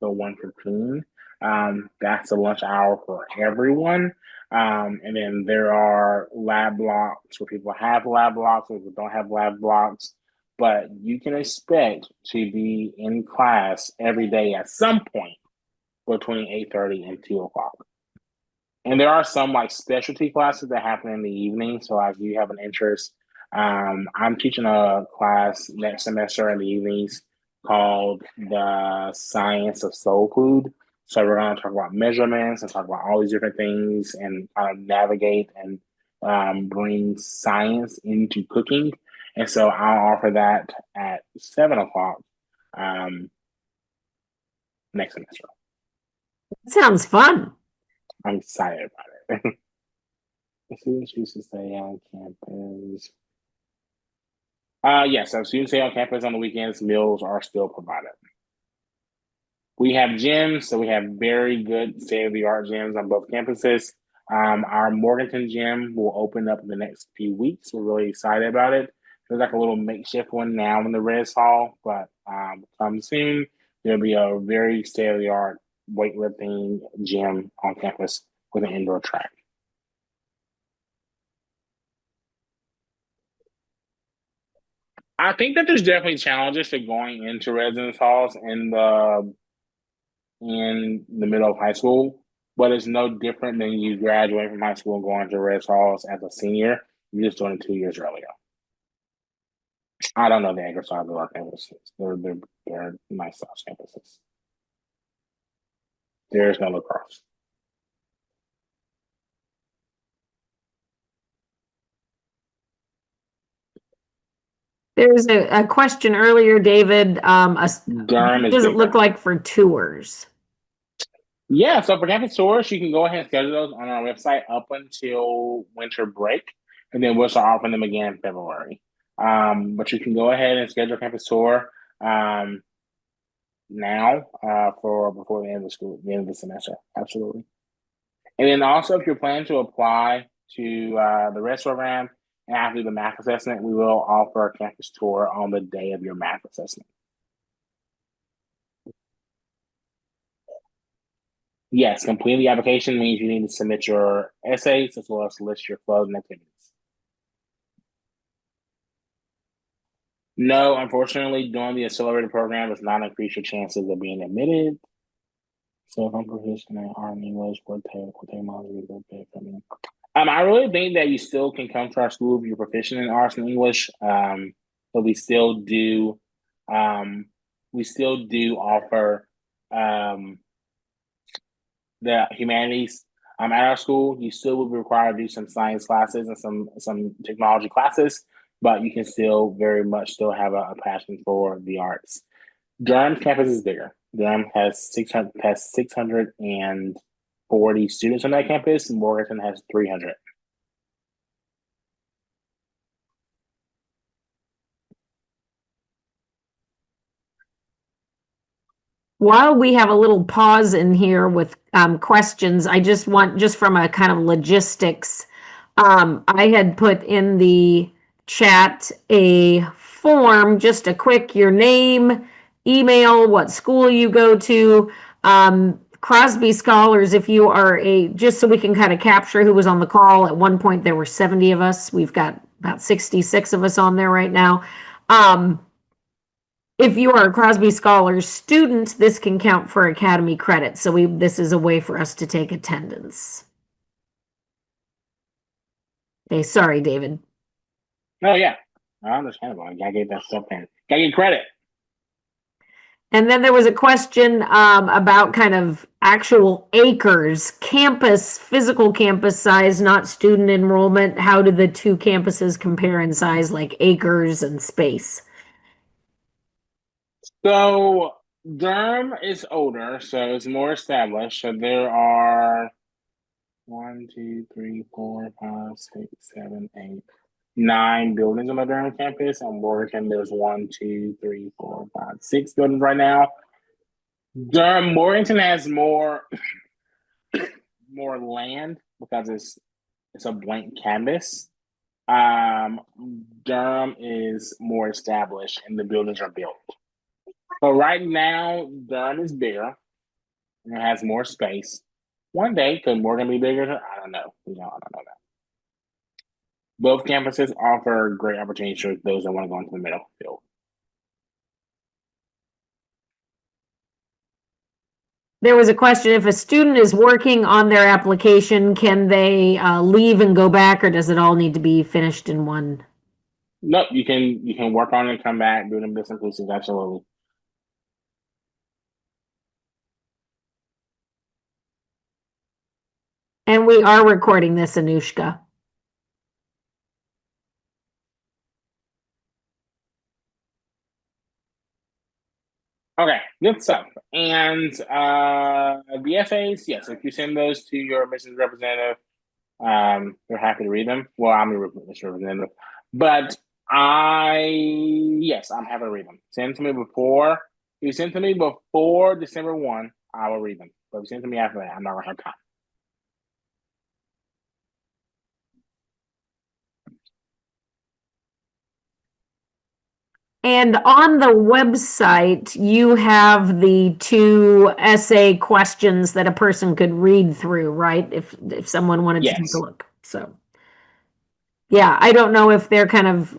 to 1:15. That's the lunch hour for everyone. And then there are lab blocks where people have lab blocks, where people don't have lab blocks. But you can expect to be in class every day at some point between 8:30 and 2 o'clock. And there are some like specialty classes that happen in the evening. So if you have an interest, I'm teaching a class next semester in the evenings called The Science of Soul Food. So we're going to talk about measurements and talk about all these different things and kind of navigate and bring science into cooking. And so I'll offer that at 7 o'clock next semester. Sounds fun. I'm excited about it. The students used to stay on campus. Yes, so students stay on campus on the weekends. Meals are still provided. We have gyms, so we have very good state-of-the-art gyms on both campuses. Our Morganton gym will open up in the next few weeks. We're really excited about it. There's like a little makeshift one now in the Res Hall, but come soon. There'll be a very state-of-the-art weightlifting gym on campus with an indoor track. I think that there's definitely challenges to going into residence halls in the middle of high school, but it's no different than you graduating from high school and going to res halls as a senior. You're just doing it 2 years earlier. I don't know the actual size of our campuses. They're nice size campuses. There's no lacrosse. There's a question earlier, David. Durham is Does it bigger. look like for tours? Yeah, so for campus tours, you can go ahead and schedule those on our website up until winter break, and then we'll start offering them again in February. But you can go ahead and schedule a campus tour now for before the end of the school, the end of the semester. Absolutely. And then also, if you're planning to apply to the REST program and after the math assessment, we will offer a campus tour on the day of your math assessment. Yes, completing the application means you need to submit your essays as well as list your closing activities. No, unfortunately, doing the accelerated program does not increase your chances of being admitted. So if I'm proficient in art and English, what technology is okay for me? I really think that you still can come to our school if you're proficient in arts and English. But we still do offer the humanities at our school. You still will be required to do some science classes and some technology classes, but you can still very much still have a passion for the arts. Durham's campus is bigger. Durham has 640 students on that campus, and Morganton has 300. While we have a little pause in here with questions, I just want, just from a kind of logistics, I had put in the chat a form, just a quick, your name, email, what school you go to. Crosby Scholars, if you are just so we can kind of capture who was on the call. At one point, there were 70 of us. We've got about 66 of us on there right now. If you are a Crosby Scholars student, this can count for Academy credit. So this is a way for us to take attendance. Okay, sorry, David. Oh yeah, understandable. I gotta get that stuff in. Gotta get credit. And then there was a question about kind of actual acres, campus, physical campus size, not student enrollment. How do the two campuses compare in size, like acres and space? So Durham is older, so it's more established. So there are 1, 2, 3, 4, 5, 6, 7, 8, 9 buildings on the Durham campus. On Morganton, there's 1, 2, 3, 4, 5, 6 buildings right now. Morganton has more land because it's a blank canvas. Durham is more established and the buildings are built. But right now, Durham is bigger and it has more space. One day, could Morgan be bigger? I don't know. I don't know that. Both campuses offer great opportunities for those that want to go into the middle field. There was a question, if a student is working on their application, can they leave and go back, or does it all need to be finished in one? Nope, you can work on it and come back, do them bits and pieces, absolutely. And we are recording this, Anushka. Okay, good stuff. And the essays, yes, if you send those to your admissions representative, they're happy to read them. Well, I'm your admissions representative, but I'm happy to read them. Send to me before. If you send to me before December 1, I will read them. But if you send to me after that, I'm not gonna have time. And on the website, you have the 2 essay questions that a person could read through, right? If someone wanted to take a look. So, yeah, I don't know if they're kind of,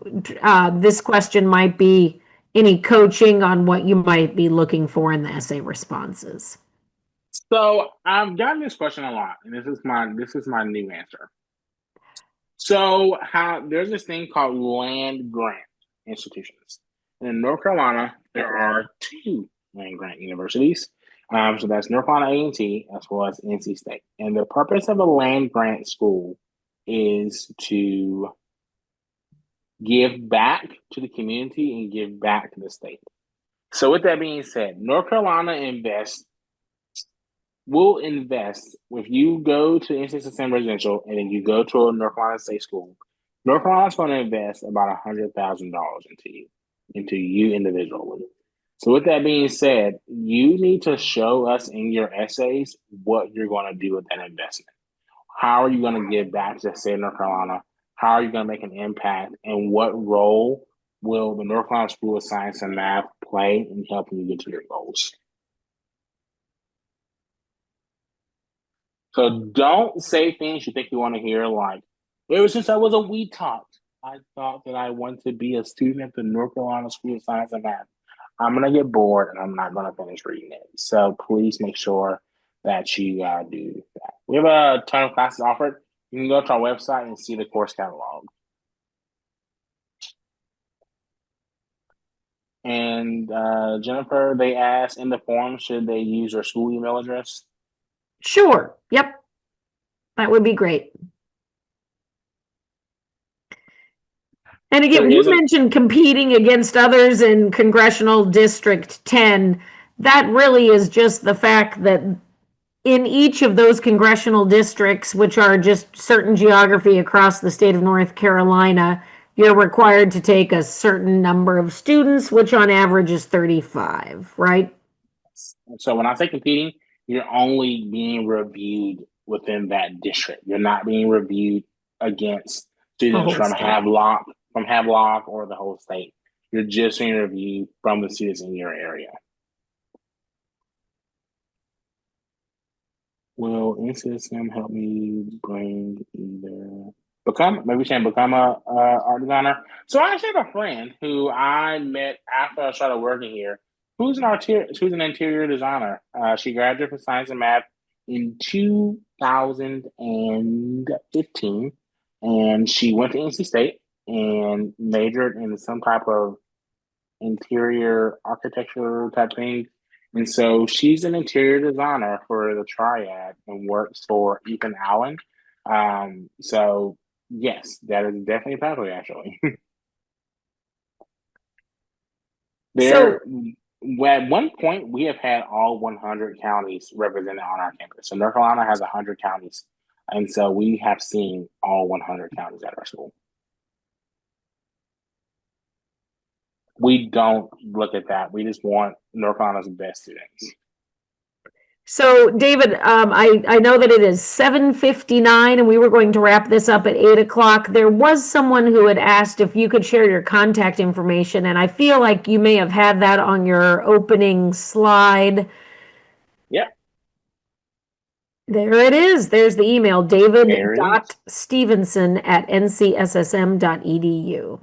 this question might be any coaching on what you might be looking for in the essay responses. So I've gotten this question a lot, and this is my new answer. So there's this thing called land grant. institutions. In North Carolina, there are 2 land-grant universities. So that's North Carolina A&T as well as NC State. And the purpose of a land-grant school is to give back to the community and give back to the state. So with that being said, North Carolina will invest if you go to NC Residential and then you go to a North Carolina State school. North Carolina's going to invest about $100,000 into you individually. So with that being said, you need to show us in your essays what you're going to do with that investment. How are you going to give back to the state of North Carolina? How are you going to make an impact? And what role will the North Carolina School of Science and Math play in helping you get to your goals? So don't say things you think you want to hear, like, ever since I was a wee tot, I thought that I wanted to be a student at the North Carolina School of Science and Math. I'm going to get bored and I'm not going to finish reading it. So please make sure that you do that. We have a ton of classes offered. You can go to our website and see the course catalog. And Jennifer, they asked in the form, should they use their school email address? Sure. Yep. That would be great. And again, you mentioned competing against others in Congressional District 10. That really is just the fact that in each of those congressional districts, which are just certain geography across the state of North Carolina, you're required to take a certain number of students, which on average is 35, right? So when I say competing, you're only being reviewed within that district. You're not being reviewed against students from Havelock or the whole state. You're just being reviewed from the students in your area. Will NCSM help me bring become a art designer? So I actually have a friend who I met after I started working here, who's an interior designer. She graduated from Science and Math in 2015, and she went to NC State and majored in some type of interior architecture type thing. And so she's an interior designer for the Triad and works for Ethan Allen. So yes, that is definitely a pathway, actually. At one point, we have had all 100 counties represented on our campus. So North Carolina has 100 counties. And so we have seen all 100 counties at our school. We don't look at that. We just want North Carolina's best students. So, David, I know that it is 7:59 and we were going to wrap this up at 8 o'clock. There was someone who had asked if you could share your contact information, and I feel like you may have had that on your opening slide. Yep. There it is. There's the email, david.stevenson@ncssm.edu.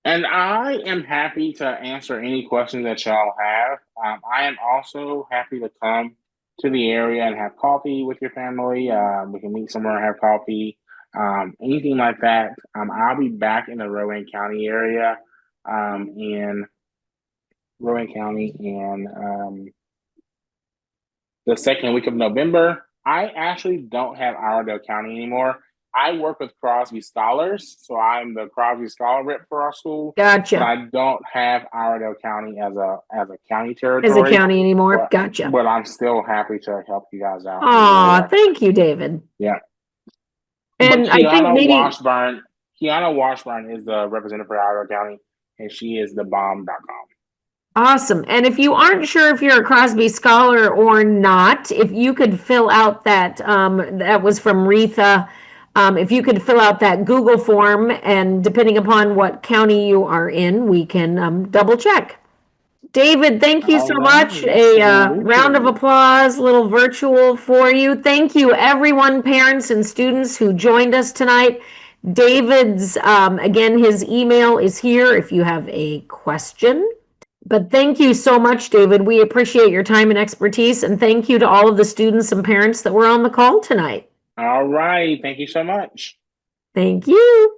And I am happy to answer any questions that y'all have. I am also happy to come to the area and have coffee with your family. We can meet somewhere and have coffee, anything like that. I'll be back in the Rowan County area, in the second week of November. I actually don't have Iredell County anymore. I work with Crosby Scholars, so I'm the Crosby Scholar rep for our school. Gotcha. But I don't have Iredell County as a county territory. As a county anymore. Gotcha. But I'm still happy to help you guys out. Aw, thank you, David. Yeah. And I think maybe Kiana Washburn is the representative for Iredell County, and she is thebomb.com. Awesome. And if you aren't sure if you're a Crosby Scholar or not, if you could fill out that, that was from Retha. If you could fill out that Google form, and depending upon what county you are in, we can double check. David, thank you so much. A round of applause, little virtual for you. Thank you, everyone, parents and students who joined us tonight. David's, again, his email is here if you have a question. But thank you so much, David. We appreciate your time and expertise, and thank you to all of the students and parents that were on the call tonight. All right. Thank you so much. Thank you.